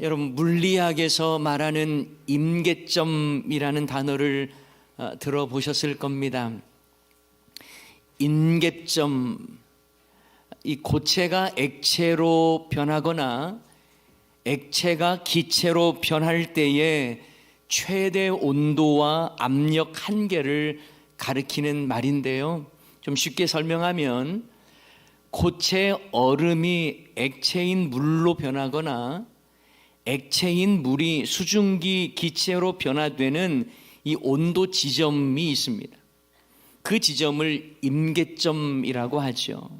여러분, 물리학에서 말하는 임계점이라는 단어를 들어보셨을 겁니다. 임계점, 이 고체가 액체로 변하거나 액체가 기체로 변할 때의 최대 온도와 압력 한계를 가리키는 말인데요. 좀 쉽게 설명하면 고체 얼음이 액체인 물로 변하거나 액체인 물이 수증기 기체로 변화되는 이 온도 지점이 있습니다. 그 지점을 임계점이라고 하죠.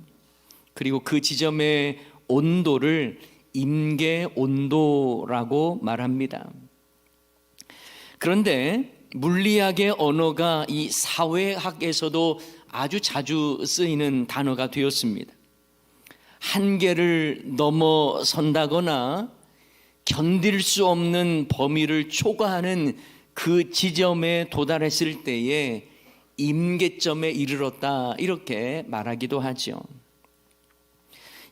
그리고 그 지점의 온도를 임계 온도라고 말합니다. 그런데 물리학의 언어가 이 사회학에서도 아주 자주 쓰이는 단어가 되었습니다. 한계를 넘어선다거나 견딜 수 없는 범위를 초과하는 그 지점에 도달했을 때에 임계점에 이르렀다, 이렇게 말하기도 하죠.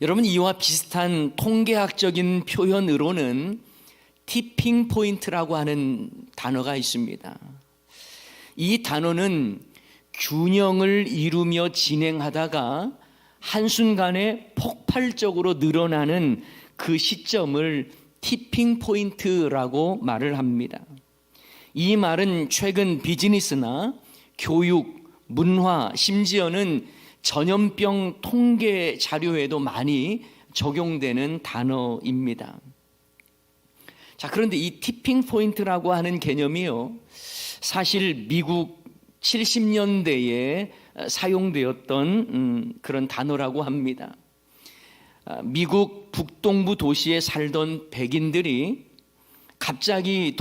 여러분, 이와 비슷한 통계학적인 표현으로는 티핑 포인트라고 하는 단어가 있습니다. 이 단어는 균형을 이루며 진행하다가 한순간에 폭발적으로 늘어나는 그 시점을 티핑 포인트라고 말을 합니다. 이 말은 최근 비즈니스나 교육, 문화, 심지어는 전염병 통계 자료에도 많이 적용되는 단어입니다. 자, 그런데 이 티핑 포인트라고 하는 개념이요, 사실 미국 70년대에 사용되었던 그런 단어라고 합니다. 미국 북동부 도시에 살던 백인들이 갑자기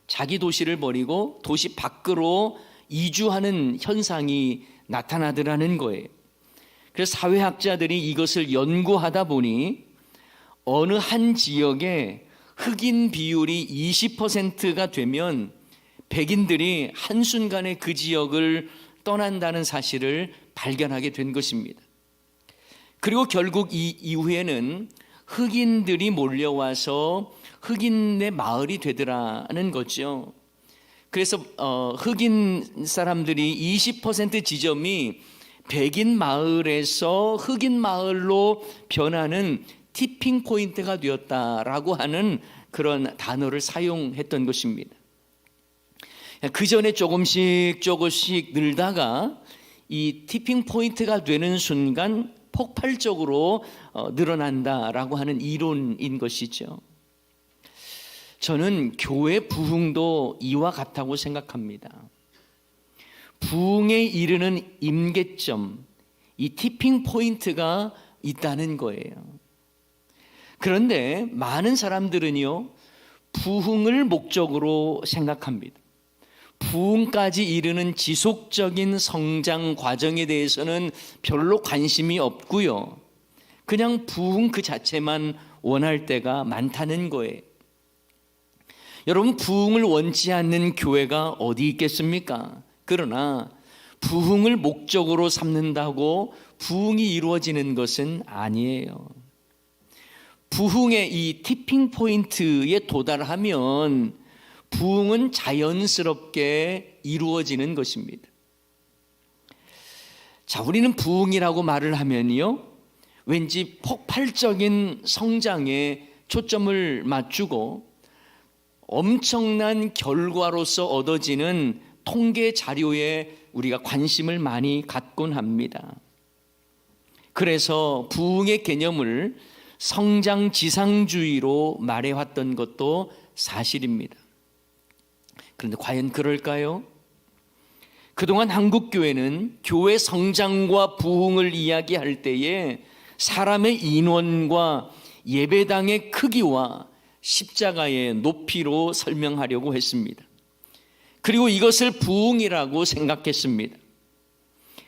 자기 도시를 버리고 도시 밖으로 이주하는 현상이 나타나더라는 거예요. 그래서 사회학자들이 이것을 연구하다 보니 어느 한 지역에 흑인 비율이 20%가 되면 백인들이 한순간에 그 지역을 떠난다는 사실을 발견하게 된 것입니다. 그리고 결국 이 이후에는 흑인들이 몰려와서 흑인의 마을이 되더라는 거죠. 그래서 흑인 사람들이 20% 지점이 백인 마을에서 흑인 마을로 변하는 티핑 포인트가 되었다라고 하는 그런 단어를 사용했던 것입니다. 그 전에 조금씩 늘다가 이 티핑 포인트가 되는 순간 폭발적으로 늘어난다라고 하는 이론인 것이죠. 저는 교회 부흥도 이와 같다고 생각합니다. 부흥에 이르는 임계점, 이 티핑 포인트가 있다는 거예요. 그런데 많은 사람들은요, 부흥을 목적으로 생각합니다. 부흥까지 이르는 지속적인 성장 과정에 대해서는 별로 관심이 없고요, 그냥 부흥 그 자체만 원할 때가 많다는 거예요. 여러분, 부흥을 원치 않는 교회가 어디 있겠습니까? 그러나 부흥을 목적으로 삼는다고 부흥이 이루어지는 것은 아니에요. 부흥의 이 티핑 포인트에 도달하면 부흥은 자연스럽게 이루어지는 것입니다. 자, 우리는 부흥이라고 말을 하면요, 왠지 폭발적인 성장에 초점을 맞추고 엄청난 결과로서 얻어지는 통계 자료에 우리가 관심을 많이 갖곤 합니다. 그래서 부흥의 개념을 성장지상주의로 말해왔던 것도 사실입니다. 그런데 과연 그럴까요? 그동안 한국교회는 교회 성장과 부흥을 이야기할 때에 사람의 인원과 예배당의 크기와 십자가의 높이로 설명하려고 했습니다. 그리고 이것을 부흥이라고 생각했습니다.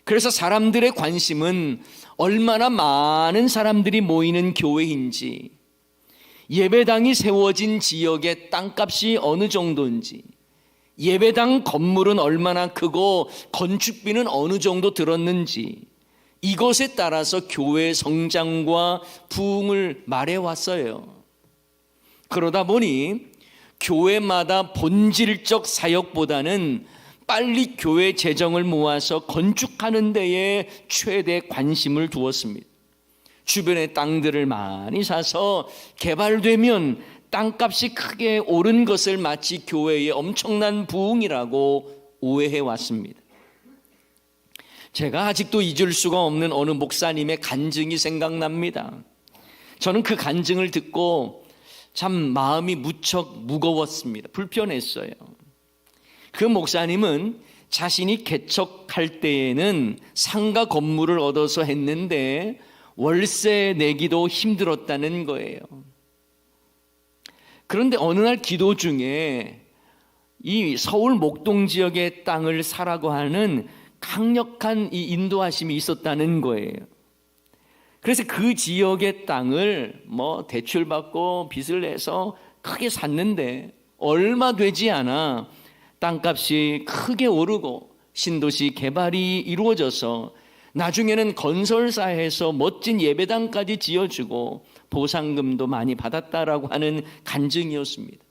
그래서 사람들의 관심은 얼마나 많은 사람들이 모이는 교회인지, 예배당이 세워진 지역의 땅값이 어느 정도인지, 예배당 건물은 얼마나 크고 건축비는 어느 정도 들었는지, 이것에 따라서 교회 성장과 부흥을 말해왔어요. 그러다 보니 교회마다 본질적 사역보다는 빨리 교회 재정을 모아서 건축하는 데에 최대 관심을 두었습니다. 주변에 땅들을 많이 사서 개발되면 땅값이 크게 오른 것을 마치 교회의 엄청난 부흥이라고 오해해 왔습니다. 제가 아직도 잊을 수가 없는 어느 목사님의 간증이 생각납니다. 저는 그 간증을 듣고 참 마음이 무척 무거웠습니다. 불편했어요. 그 목사님은 자신이 개척할 때에는 상가 건물을 얻어서 했는데 월세 내기도 힘들었다는 거예요. 그런데 어느 날 기도 중에 이 서울 목동 지역의 땅을 사라고 하는 강력한 이 인도하심이 있었다는 거예요. 그래서 그 지역의 땅을 대출받고 빚을 내서 크게 샀는데 얼마 되지 않아 땅값이 크게 오르고 신도시 개발이 이루어져서 나중에는 건설사에서 멋진 예배당까지 지어주고 보상금도 많이 받았다라고 하는 간증이었습니다.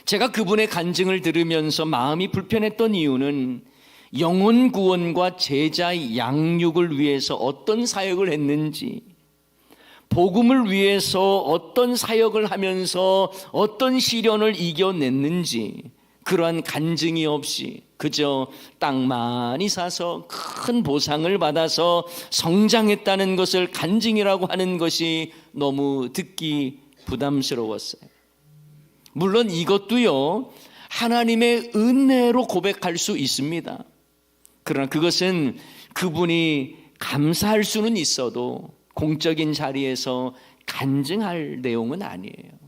제가 그분의 간증을 들으면서 마음이 불편했던 이유는 영혼 구원과 제자 양육을 위해서 어떤 사역을 했는지, 복음을 위해서 어떤 사역을 하면서 어떤 시련을 이겨냈는지, 그러한 간증이 없이 그저 땅 많이 사서 큰 보상을 받아서 성장했다는 것을 간증이라고 하는 것이 너무 듣기 부담스러웠어요. 물론 이것도요, 하나님의 은혜로 고백할 수 있습니다. 그러나 그것은 그분이 감사할 수는 있어도 공적인 자리에서 간증할 내용은 아니에요.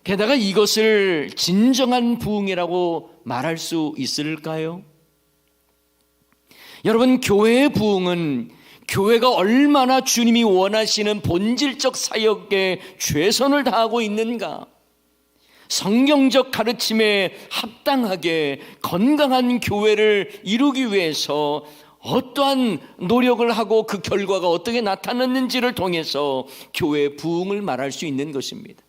게다가 이것을 진정한 부흥이라고 말할 수 있을까요? 여러분, 교회의 부흥은 교회가 얼마나 주님이 원하시는 본질적 사역에 최선을 다하고 있는가, 성경적 가르침에 합당하게 건강한 교회를 이루기 위해서 어떠한 노력을 하고 그 결과가 어떻게 나타났는지를 통해서 교회의 부흥을 말할 수 있는 것입니다.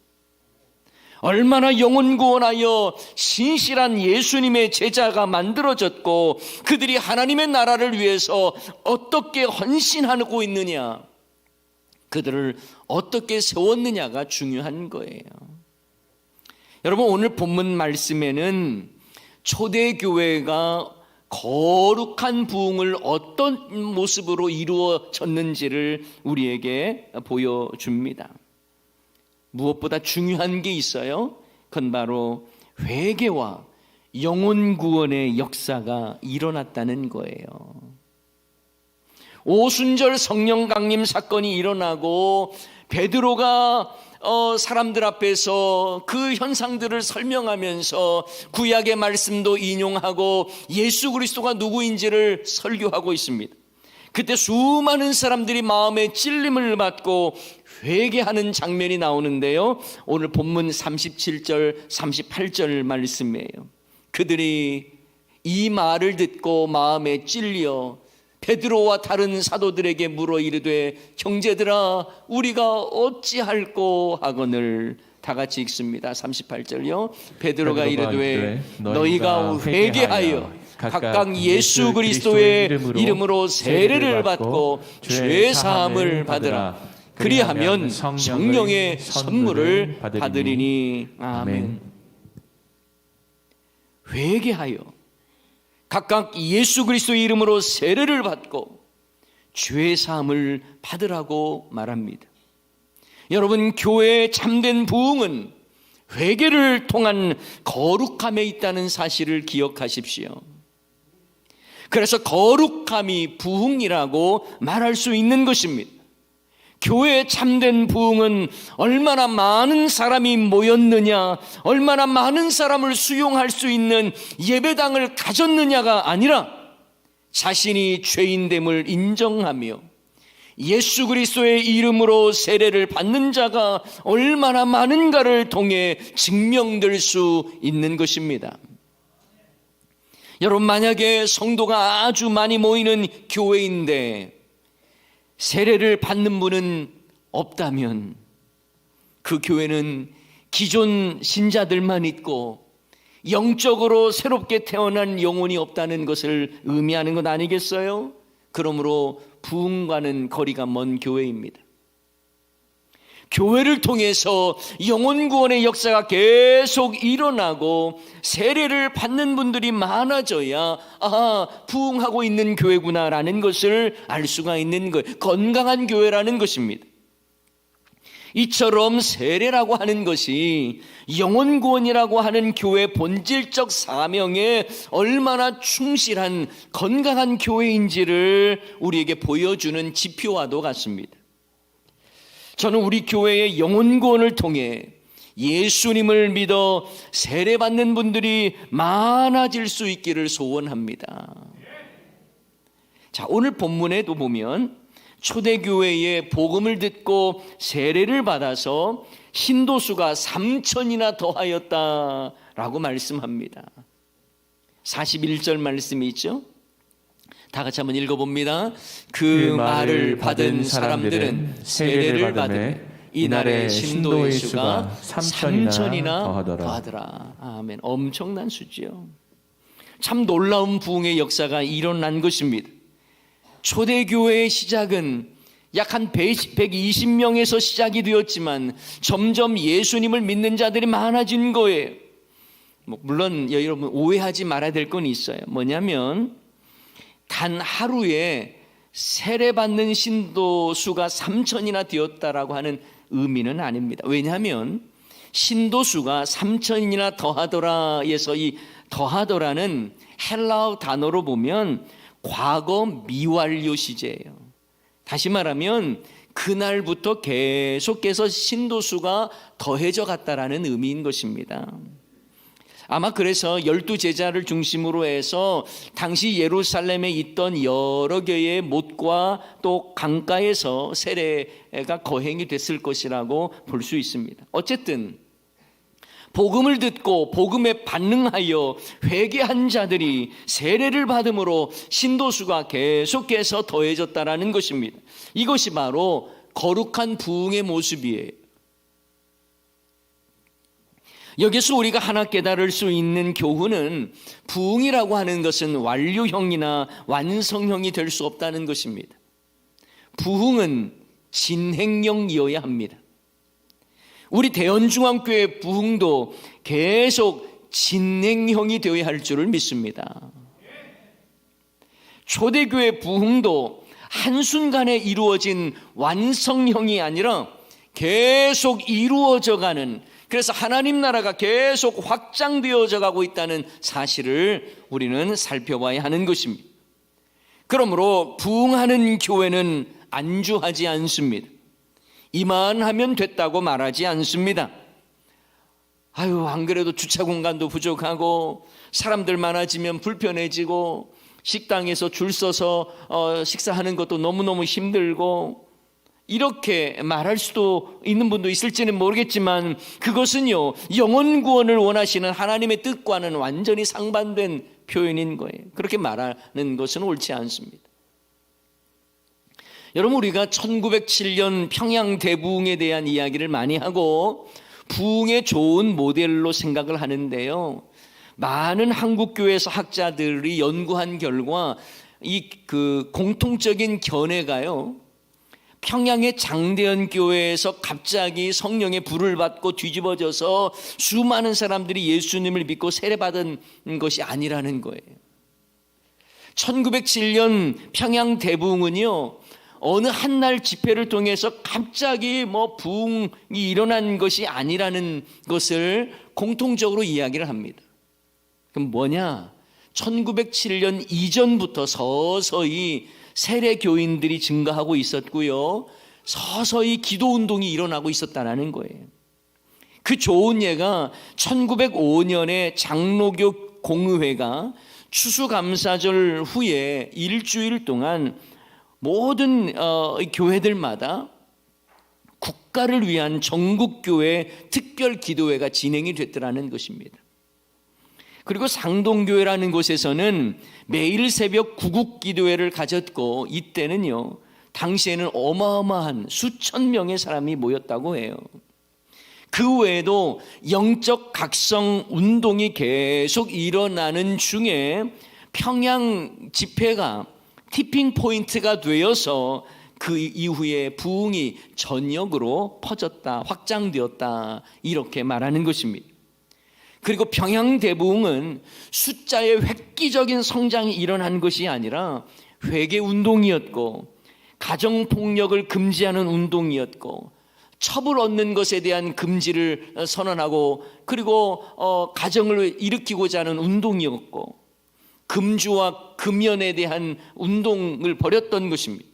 얼마나 영혼 구원하여 신실한 예수님의 제자가 만들어졌고 그들이 하나님의 나라를 위해서 어떻게 헌신하고 있느냐, 그들을 어떻게 세웠느냐가 중요한 거예요. 여러분, 오늘 본문 말씀에는 초대교회가 거룩한 부흥을 어떤 모습으로 이루어졌는지를 우리에게 보여줍니다. 무엇보다 중요한 게 있어요. 그건 바로 회개와 영혼 구원의 역사가 일어났다는 거예요. 오순절 성령 강림 사건이 일어나고 베드로가 사람들 앞에서 그 현상들을 설명하면서 구약의 말씀도 인용하고 예수 그리스도가 누구인지를 설교하고 있습니다. 그때 수많은 사람들이 마음에 찔림을 받고 회개하는 장면이 나오는데요, 오늘 본문 37절 38절 말씀이에요. 그들이 이 말을 듣고 마음에 찔려 베드로와 다른 사도들에게 물어 이르되 형제들아 우리가 어찌할꼬 하거늘. 다 같이 읽습니다. 38절요. 베드로가 이르되 너희가 회개하여 각각 예수 그리스도의 이름으로 세례를 받고 죄 사함을 받으라. 그리하면 성령의 선물을 받으리니. 아멘. 회개하여 각각 예수 그리스도의 이름으로 세례를 받고 죄 사함을 받으라고 말합니다. 여러분, 교회의 참된 부흥은 회개를 통한 거룩함에 있다는 사실을 기억하십시오. 그래서 거룩함이 부흥이라고 말할 수 있는 것입니다. 교회의 참된 부흥은 얼마나 많은 사람이 모였느냐, 얼마나 많은 사람을 수용할 수 있는 예배당을 가졌느냐가 아니라 자신이 죄인됨을 인정하며 예수 그리스도의 이름으로 세례를 받는 자가 얼마나 많은가를 통해 증명될 수 있는 것입니다. 여러분, 만약에 성도가 아주 많이 모이는 교회인데 세례를 받는 분은 없다면 그 교회는 기존 신자들만 있고 영적으로 새롭게 태어난 영혼이 없다는 것을 의미하는 것 아니겠어요? 그러므로 부흥과는 거리가 먼 교회입니다. 교회를 통해서 영혼 구원의 역사가 계속 일어나고 세례를 받는 분들이 많아져야 부흥하고 있는 교회구나라는 것을 알 수가 있는 거예요. 건강한 교회라는 것입니다. 이처럼 세례라고 하는 것이 영혼 구원이라고 하는 교회의 본질적 사명에 얼마나 충실한 건강한 교회인지를 우리에게 보여주는 지표와도 같습니다. 저는 우리 교회의 영혼 구원을 통해 예수님을 믿어 세례받는 분들이 많아질 수 있기를 소원합니다. 자, 오늘 본문에도 보면 초대교회의 복음을 듣고 세례를 받아서 신도수가 3,000이나 더하였다라고 말씀합니다. 41절 말씀이 있죠. 다 같이 한번 읽어봅니다. 그 말을 받은 사람들은 세례를 받으며 이날의 신도의 수가 3,000이나 더하더라. 아멘. 엄청난 수죠. 참 놀라운 부흥의 역사가 일어난 것입니다. 초대교회의 시작은 약 한 120명에서 시작이 되었지만 점점 예수님을 믿는 자들이 많아진 거예요. 물론 여러분 오해하지 말아야 될 건 있어요. 뭐냐면 단 하루에 세례받는 신도 수가 3,000이나 되었다라고 하는 의미는 아닙니다. 왜냐하면 신도 수가 3,000이나 더하더라에서 이 더하더라는 헬라어 단어로 보면 과거 미완료 시제예요. 다시 말하면 그날부터 계속해서 신도 수가 더해져 갔다라는 의미인 것입니다. 아마 그래서 12제자를 중심으로 해서 당시 예루살렘에 있던 여러 개의 못과 또 강가에서 세례가 거행이 됐을 것이라고 볼 수 있습니다. 어쨌든 복음을 듣고 복음에 반응하여 회개한 자들이 세례를 받음으로 신도수가 계속해서 더해졌다라는 것입니다. 이것이 바로 거룩한 부흥의 모습이에요. 여기서 우리가 하나 깨달을 수 있는 교훈은 부흥이라고 하는 것은 완료형이나 완성형이 될 수 없다는 것입니다. 부흥은 진행형이어야 합니다. 우리 대연중앙교회 부흥도 계속 진행형이 되어야 할 줄을 믿습니다. 초대교회 부흥도 한순간에 이루어진 완성형이 아니라 계속 이루어져가는, 그래서 하나님 나라가 계속 확장되어져 가고 있다는 사실을 우리는 살펴봐야 하는 것입니다. 그러므로 부흥하는 교회는 안주하지 않습니다. 이만하면 됐다고 말하지 않습니다. 안 그래도 주차 공간도 부족하고 사람들 많아지면 불편해지고 식당에서 줄 서서 식사하는 것도 너무너무 힘들고, 이렇게 말할 수도 있는 분도 있을지는 모르겠지만 그것은요, 영혼 구원을 원하시는 하나님의 뜻과는 완전히 상반된 표현인 거예요. 그렇게 말하는 것은 옳지 않습니다. 여러분, 우리가 1907년 평양 대부흥에 대한 이야기를 많이 하고 부흥의 좋은 모델로 생각을 하는데요, 많은 한국교회에서 학자들이 연구한 결과 이 공통적인 견해가요, 평양의 장대현 교회에서 갑자기 성령의 불을 받고 뒤집어져서 수많은 사람들이 예수님을 믿고 세례받은 것이 아니라는 거예요. 1907년 평양 대부흥은요, 어느 한날 집회를 통해서 갑자기 부흥이 일어난 것이 아니라는 것을 공통적으로 이야기를 합니다. 그럼 뭐냐? 1907년 이전부터 서서히 세례 교인들이 증가하고 있었고요, 서서히 기도운동이 일어나고 있었다는 거예요. 그 좋은 예가 1905년에 장로교 공의회가 추수감사절 후에 일주일 동안 모든 교회들마다 국가를 위한 전국교회 특별 기도회가 진행이 됐더라는 것입니다. 그리고 상동교회라는 곳에서는 매일 새벽 구국기도회를 가졌고, 이때는요 당시에는 어마어마한 수천 명의 사람이 모였다고 해요. 그 외에도 영적 각성 운동이 계속 일어나는 중에 평양 집회가 티핑 포인트가 되어서 그 이후에 부흥이 전역으로 퍼졌다, 확장되었다, 이렇게 말하는 것입니다. 그리고 평양 대부흥은 숫자의 획기적인 성장이 일어난 것이 아니라 회개 운동이었고, 가정폭력을 금지하는 운동이었고, 첩을 얻는 것에 대한 금지를 선언하고, 그리고 가정을 일으키고자 하는 운동이었고, 금주와 금연에 대한 운동을 벌였던 것입니다.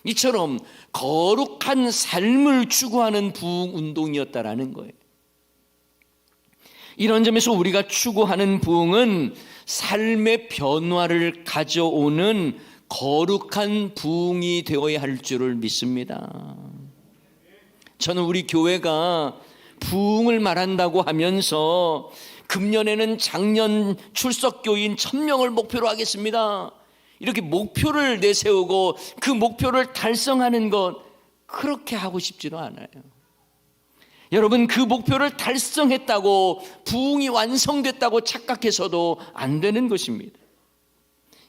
이처럼 거룩한 삶을 추구하는 부흥 운동이었다라는 거예요. 이런 점에서 우리가 추구하는 부흥은 삶의 변화를 가져오는 거룩한 부흥이 되어야 할 줄을 믿습니다. 저는 우리 교회가 부흥을 말한다고 하면서 금년에는 작년 출석교인 1000명을 목표로 하겠습니다, 이렇게 목표를 내세우고 그 목표를 달성하는 것, 그렇게 하고 싶지도 않아요. 여러분, 그 목표를 달성했다고 부흥이 완성됐다고 착각해서도 안 되는 것입니다.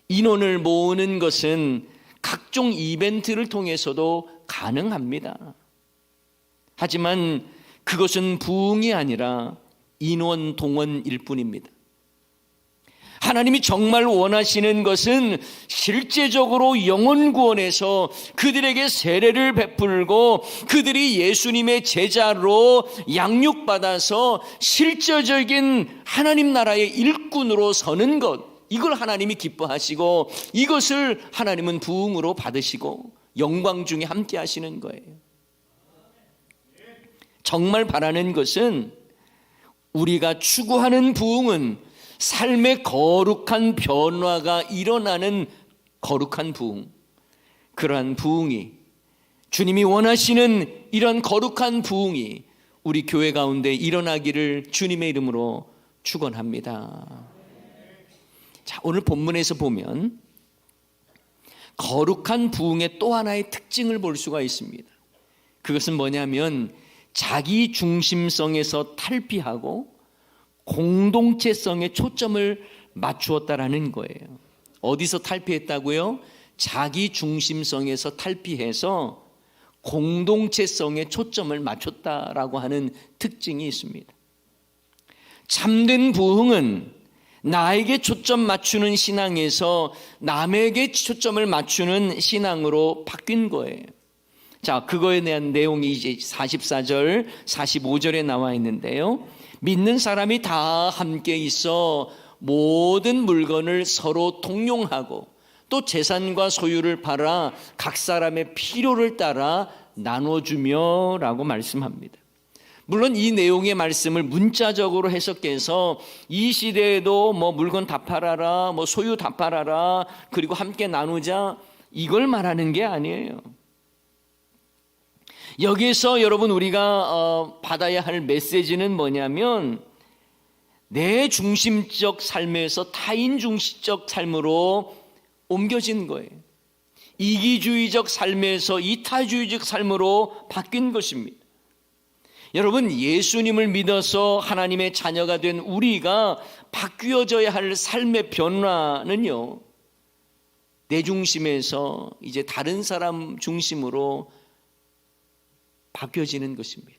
인원을 모으는 것은 각종 이벤트를 통해서도 가능합니다. 하지만 그것은 부흥이 아니라 인원 동원일 뿐입니다. 하나님이 정말 원하시는 것은 실제적으로 영혼 구원해서 그들에게 세례를 베풀고 그들이 예수님의 제자로 양육받아서 실제적인 하나님 나라의 일꾼으로 서는 것, 이걸 하나님이 기뻐하시고 이것을 하나님은 부흥으로 받으시고 영광 중에 함께 하시는 거예요. 정말 바라는 것은, 우리가 추구하는 부흥은 삶의 거룩한 변화가 일어나는 거룩한 부흥, 그러한 부흥이, 주님이 원하시는 이런 거룩한 부흥이 우리 교회 가운데 일어나기를 주님의 이름으로 축원합니다. 자, 오늘 본문에서 보면 거룩한 부흥의 또 하나의 특징을 볼 수가 있습니다. 그것은 뭐냐면 자기 중심성에서 탈피하고 공동체성에 초점을 맞추었다라는 거예요. 어디서 탈피했다고요? 자기 중심성에서 탈피해서 공동체성에 초점을 맞췄다라고 하는 특징이 있습니다. 참된 부흥은 나에게 초점 맞추는 신앙에서 남에게 초점을 맞추는 신앙으로 바뀐 거예요. 자, 그거에 대한 내용이 이제 44절, 45절에 나와 있는데요. 믿는 사람이 다 함께 있어 모든 물건을 서로 통용하고 또 재산과 소유를 팔아 각 사람의 필요를 따라 나눠주며 라고 말씀합니다. 물론 이 내용의 말씀을 문자적으로 해석해서 이 시대에도 뭐 물건 다 팔아라, 뭐 소유 다 팔아라, 그리고 함께 나누자, 이걸 말하는 게 아니에요. 여기에서 여러분 우리가 받아야 할 메시지는 뭐냐면, 내 중심적 삶에서 타인 중심적 삶으로 옮겨진 거예요. 이기주의적 삶에서 이타주의적 삶으로 바뀐 것입니다. 여러분, 예수님을 믿어서 하나님의 자녀가 된 우리가 바뀌어져야 할 삶의 변화는요, 내 중심에서 이제 다른 사람 중심으로 바뀌어지는 것입니다.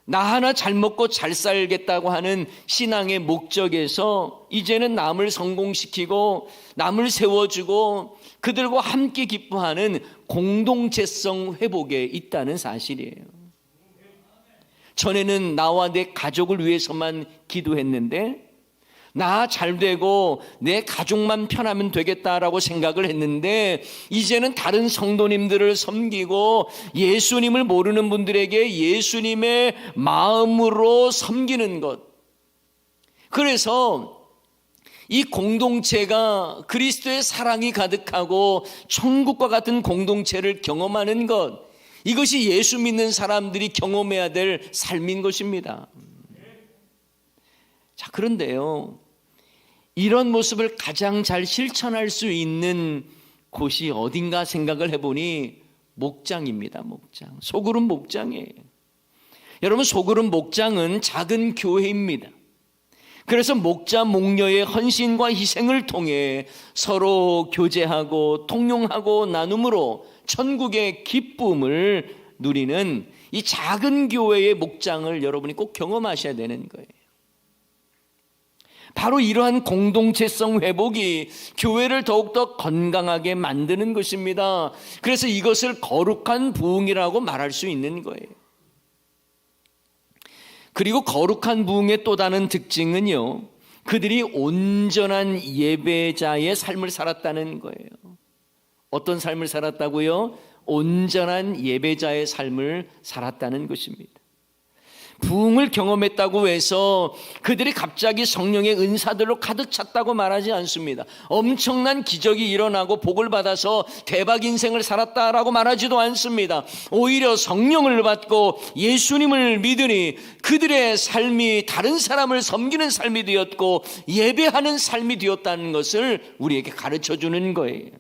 나 하나 잘 먹고 잘 살겠다고 하는 신앙의 목적에서 이제는 남을 성공시키고 남을 세워주고 그들과 함께 기뻐하는 공동체성 회복에 있다는 사실이에요. 전에는 나와 내 가족을 위해서만 기도했는데, 나 잘 되고 내 가족만 편하면 되겠다라고 생각을 했는데, 이제는 다른 성도님들을 섬기고 예수님을 모르는 분들에게 예수님의 마음으로 섬기는 것. 그래서 이 공동체가 그리스도의 사랑이 가득하고 천국과 같은 공동체를 경험하는 것, 이것이 예수 믿는 사람들이 경험해야 될 삶인 것입니다. 자, 그런데요, 이런 모습을 가장 잘 실천할 수 있는 곳이 어딘가 생각을 해보니 목장입니다. 목장. 소그룹 목장이에요. 여러분, 소그룹 목장은 작은 교회입니다. 그래서 목자 목녀의 헌신과 희생을 통해 서로 교제하고 통용하고 나눔으로 천국의 기쁨을 누리는 이 작은 교회의 목장을 여러분이 꼭 경험하셔야 되는 거예요. 바로 이러한 공동체성 회복이 교회를 더욱더 건강하게 만드는 것입니다. 그래서 이것을 거룩한 부흥이라고 말할 수 있는 거예요. 그리고 거룩한 부흥의 또 다른 특징은요, 그들이 온전한 예배자의 삶을 살았다는 거예요. 어떤 삶을 살았다고요? 온전한 예배자의 삶을 살았다는 것입니다. 부흥을 경험했다고 해서 그들이 갑자기 성령의 은사들로 가득 찼다고 말하지 않습니다. 엄청난 기적이 일어나고 복을 받아서 대박 인생을 살았다라고 말하지도 않습니다. 오히려 성령을 받고 예수님을 믿으니 그들의 삶이 다른 사람을 섬기는 삶이 되었고 예배하는 삶이 되었다는 것을 우리에게 가르쳐주는 거예요.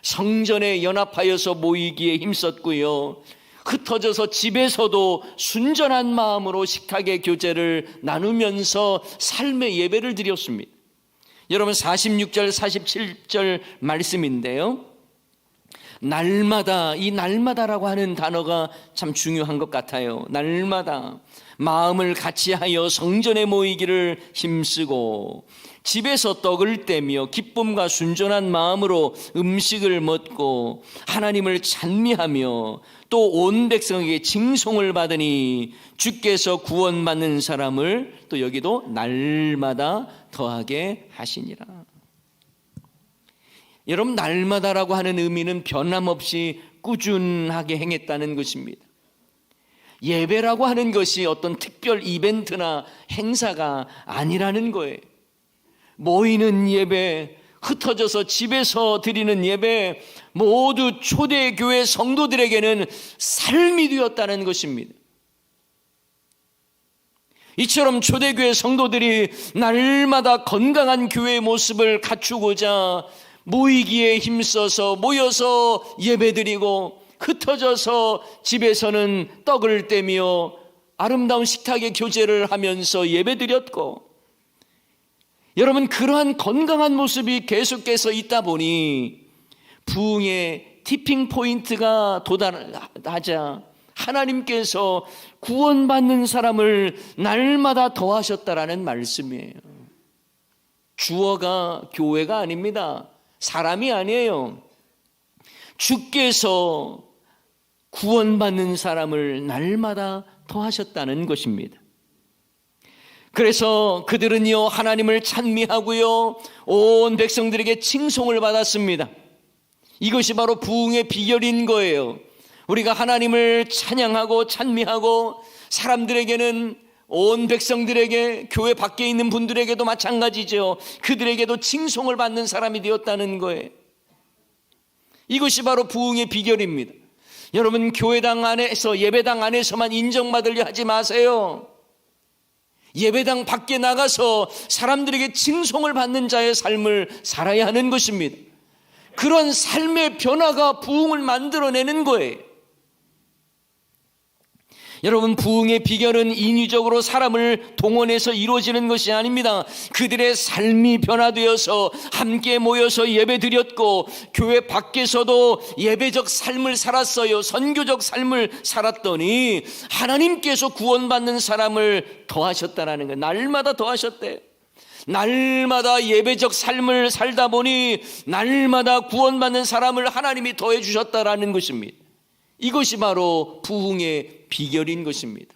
성전에 연합하여서 모이기에 힘썼고요, 흩어져서 집에서도 순전한 마음으로 식탁의 교제를 나누면서 삶의 예배를 드렸습니다. 여러분, 46절 47절 말씀인데요, 날마다, 이 날마다라고 하는 단어가 참 중요한 것 같아요. 날마다 마음을 같이하여 성전에 모이기를 힘쓰고 집에서 떡을 떼며 기쁨과 순전한 마음으로 음식을 먹고 하나님을 찬미하며 또 온 백성에게 징송을 받으니 주께서 구원받는 사람을 또 여기도 날마다 더하게 하시니라. 여러분, 날마다라고 하는 의미는 변함없이 꾸준하게 행했다는 것입니다. 예배라고 하는 것이 어떤 특별 이벤트나 행사가 아니라는 거예요. 모이는 예배, 흩어져서 집에서 드리는 예배, 모두 초대교회 성도들에게는 삶이 되었다는 것입니다. 이처럼 초대교회 성도들이 날마다 건강한 교회의 모습을 갖추고자 모이기에 힘써서 모여서 예배드리고 흩어져서 집에서는 떡을 떼며 아름다운 식탁의 교제를 하면서 예배드렸고, 여러분, 그러한 건강한 모습이 계속해서 있다 보니 부흥의 티핑 포인트가 도달하자 하나님께서 구원받는 사람을 날마다 더하셨다라는 말씀이에요. 주어가 교회가 아닙니다. 사람이 아니에요. 주께서 구원받는 사람을 날마다 더하셨다는 것입니다. 그래서 그들은요, 하나님을 찬미하고요, 온 백성들에게 칭송을 받았습니다. 이것이 바로 부흥의 비결인 거예요. 우리가 하나님을 찬양하고 찬미하고 사람들에게는, 온 백성들에게, 교회 밖에 있는 분들에게도 마찬가지죠. 그들에게도 칭송을 받는 사람이 되었다는 거예요. 이것이 바로 부흥의 비결입니다. 여러분, 교회당 안에서, 예배당 안에서만 인정받으려 하지 마세요. 예배당 밖에 나가서 사람들에게 칭송을 받는 자의 삶을 살아야 하는 것입니다. 그런 삶의 변화가 부흥을 만들어내는 거예요. 여러분, 부흥의 비결은 인위적으로 사람을 동원해서 이루어지는 것이 아닙니다. 그들의 삶이 변화되어서 함께 모여서 예배드렸고 교회 밖에서도 예배적 삶을 살았어요. 선교적 삶을 살았더니 하나님께서 구원받는 사람을 더하셨다라는 거예요. 날마다 더하셨대요. 날마다 예배적 삶을 살다 보니 날마다 구원받는 사람을 하나님이 더해 주셨다라는 것입니다. 이것이 바로 부흥의 비결인 것입니다.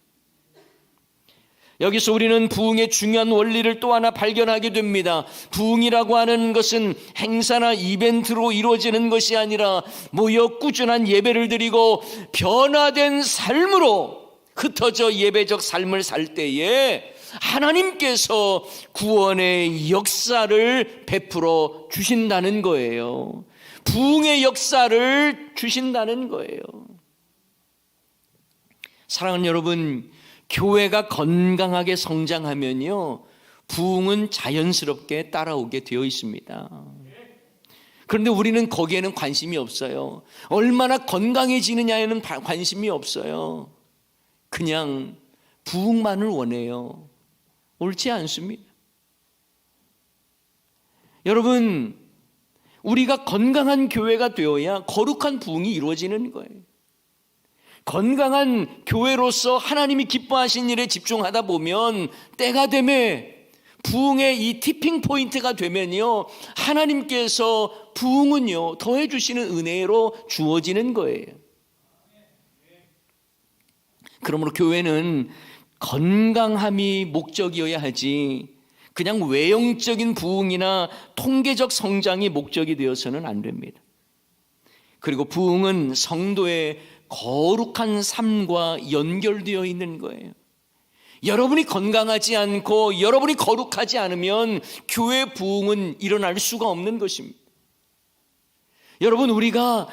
여기서 우리는 부흥의 중요한 원리를 또 하나 발견하게 됩니다. 부흥이라고 하는 것은 행사나 이벤트로 이루어지는 것이 아니라 모여 꾸준한 예배를 드리고 변화된 삶으로 흩어져 예배적 삶을 살 때에 하나님께서 구원의 역사를 베풀어 주신다는 거예요. 부흥의 역사를 주신다는 거예요. 사랑하는 여러분, 교회가 건강하게 성장하면요, 부흥은 자연스럽게 따라오게 되어 있습니다. 그런데 우리는 거기에는 관심이 없어요. 얼마나 건강해지느냐에는 관심이 없어요. 그냥 부흥만을 원해요. 옳지 않습니다. 여러분, 우리가 건강한 교회가 되어야 거룩한 부흥이 이루어지는 거예요. 건강한 교회로서 하나님이 기뻐하신 일에 집중하다 보면 때가 되면 부흥의 이 티핑 포인트가 되면요, 하나님께서 부흥은요 더해 주시는 은혜로 주어지는 거예요. 그러므로 교회는 건강함이 목적이어야 하지 그냥 외형적인 부흥이나 통계적 성장이 목적이 되어서는 안 됩니다. 그리고 부흥은 성도의 거룩한 삶과 연결되어 있는 거예요. 여러분이 건강하지 않고 여러분이 거룩하지 않으면 교회 부흥은 일어날 수가 없는 것입니다. 여러분, 우리가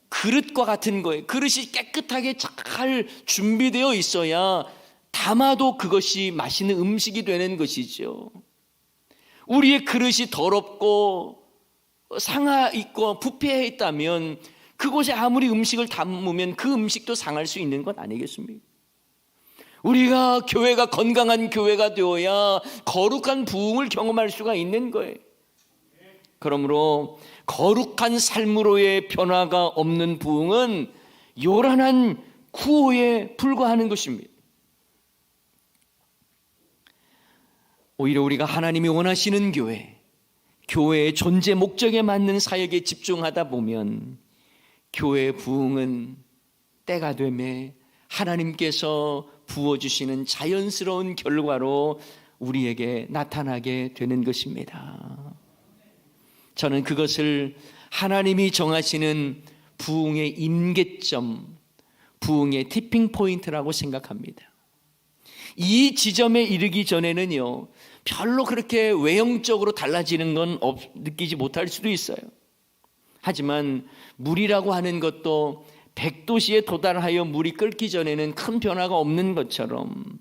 그릇과 같은 거예요. 그릇이 깨끗하게 잘 준비되어 있어야 담아도 그것이 맛있는 음식이 되는 것이죠. 우리의 그릇이 더럽고 상하 있고 부패해 있다면 그곳에 아무리 음식을 담으면 그 음식도 상할 수 있는 것 아니겠습니까? 우리가 교회가 건강한 교회가 되어야 거룩한 부흥을 경험할 수가 있는 거예요. 그러므로 거룩한 삶으로의 변화가 없는 부흥은 요란한 구호에 불과하는 것입니다. 오히려 우리가 하나님이 원하시는 교회의 존재 목적에 맞는 사역에 집중하다 보면 교회의 부흥은 때가 되매 하나님께서 부어주시는 자연스러운 결과로 우리에게 나타나게 되는 것입니다. 저는 그것을 하나님이 정하시는 부흥의 임계점, 부흥의 티핑 포인트라고 생각합니다. 이 지점에 이르기 전에는요, 별로 그렇게 외형적으로 달라지는 건 느끼지 못할 수도 있어요. 하지만 물이라고 하는 것도 100도씨에 도달하여 물이 끓기 전에는 큰 변화가 없는 것처럼,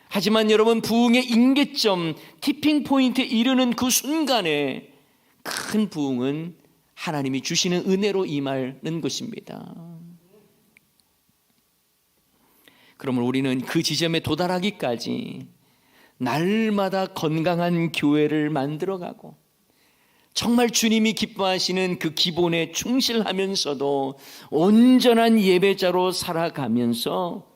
하지만 여러분, 부흥의 임계점, 티핑 포인트에 이르는 그 순간에 큰 부흥은 하나님이 주시는 은혜로 임하는 것입니다. 그러면 우리는 그 지점에 도달하기까지 날마다 건강한 교회를 만들어가고 정말 주님이 기뻐하시는 그 기본에 충실하면서도 온전한 예배자로 살아가면서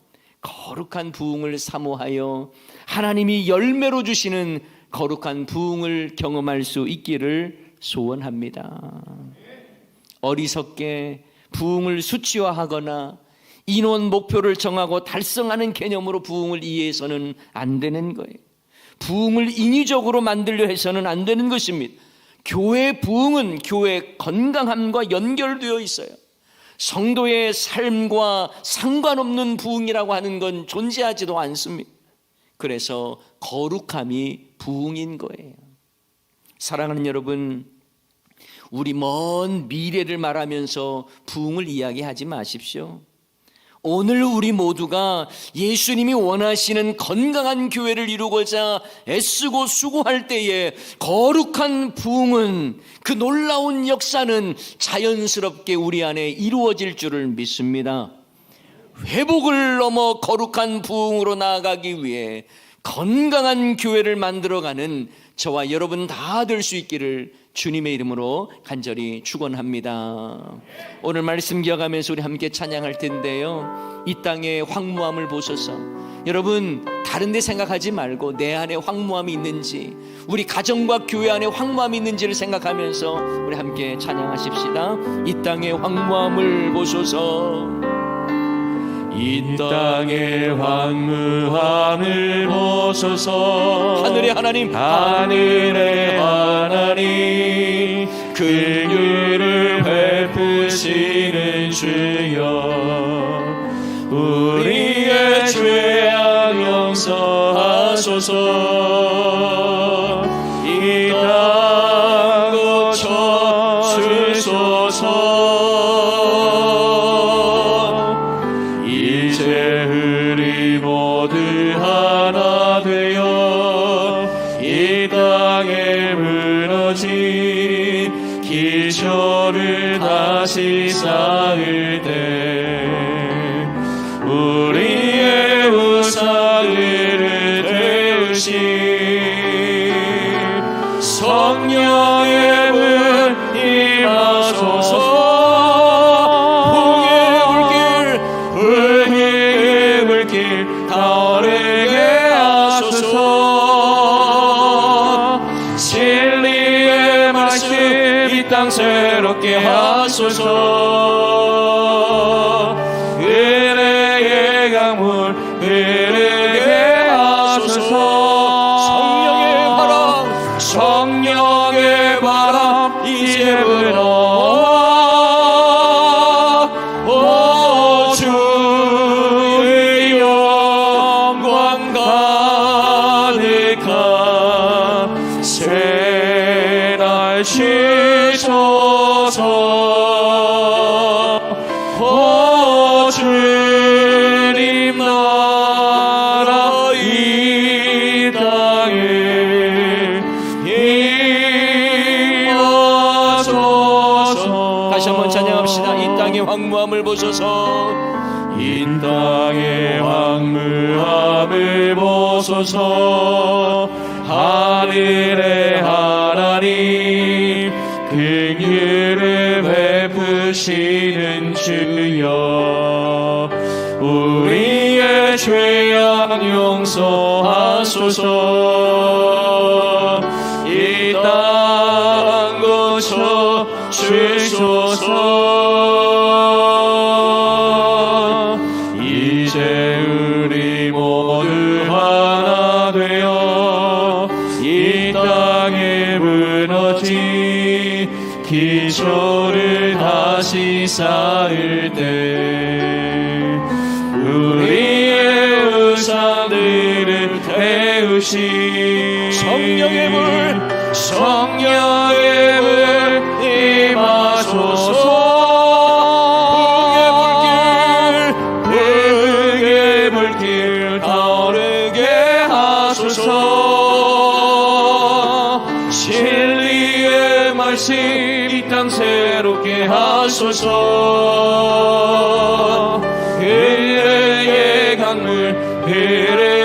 거룩한 부흥을 사모하여 하나님이 열매로 주시는 거룩한 부흥을 경험할 수 있기를 소원합니다. 어리석게 부흥을 수치화하거나 인원 목표를 정하고 달성하는 개념으로 부흥을 이해해서는 안 되는 거예요. 부흥을 인위적으로 만들려 해서는 안 되는 것입니다. 교회 부흥은 교회 건강함과 연결되어 있어요. 성도의 삶과 상관없는 부흥이라고 하는 건 존재하지도 않습니다. 그래서 거룩함이 부흥인 거예요. 사랑하는 여러분, 우리 먼 미래를 말하면서 부흥을 이야기하지 마십시오. 오늘 우리 모두가 예수님이 원하시는 건강한 교회를 이루고자 애쓰고 수고할 때에 거룩한 부흥은, 그 놀라운 역사는 자연스럽게 우리 안에 이루어질 줄을 믿습니다. 회복을 넘어 거룩한 부흥으로 나아가기 위해 건강한 교회를 만들어가는 저와 여러분 다 될 수 있기를 주님의 이름으로 간절히 축원합니다. 오늘 말씀 기억하면서 우리 함께 찬양할 텐데요, 이 땅의 황무함을 보소서. 여러분, 다른 데 생각하지 말고 내 안에 황무함이 있는지, 우리 가정과 교회 안에 황무함이 있는지를 생각하면서 우리 함께 찬양하십시다. 이 땅의 황무함을 보소서. 이 땅의 황무함을 보소서. 하늘의 하나님, 하늘의 하나님, 긍휼을 베푸시는 주여, 우리의 죄악 용서하소서. 이 땅 고쳐 주소서. 이제 우리 모두 하나 되어 기초를 다시 쌓을 때 우리의 우상을 태우신 성령의 문 임하소서. 불의의 물길 타오르게 하소서. 진리의 말씀 이 땅 새롭게 하소서. 은혜의 강물 흐르게 하소서. 성령의 바람 이제 불어. 오 주의 영광 가득한 새날 주소서. 오 주님 나라 이 땅에 임하소서. 다시 한번 찬양합시다. 이 땅의 황무함을 보소서. 이 땅의 황무함을 보소서. 하늘의 하나님 긍휼을 베푸시는 주여 우리의 죄악 용서하소서. 이 땅 고쳐 주소서. 이제 우리 모두 하나 되어 이 땅에 무너진 기초를 다시 쌓을 때 우리의 우상들을 태우신 성령의 물 임하소서. 불의 물길 타오르게 하소서. 진리의 말씀 이 땅 새롭게 하소서. 은혜의 강물 흐르게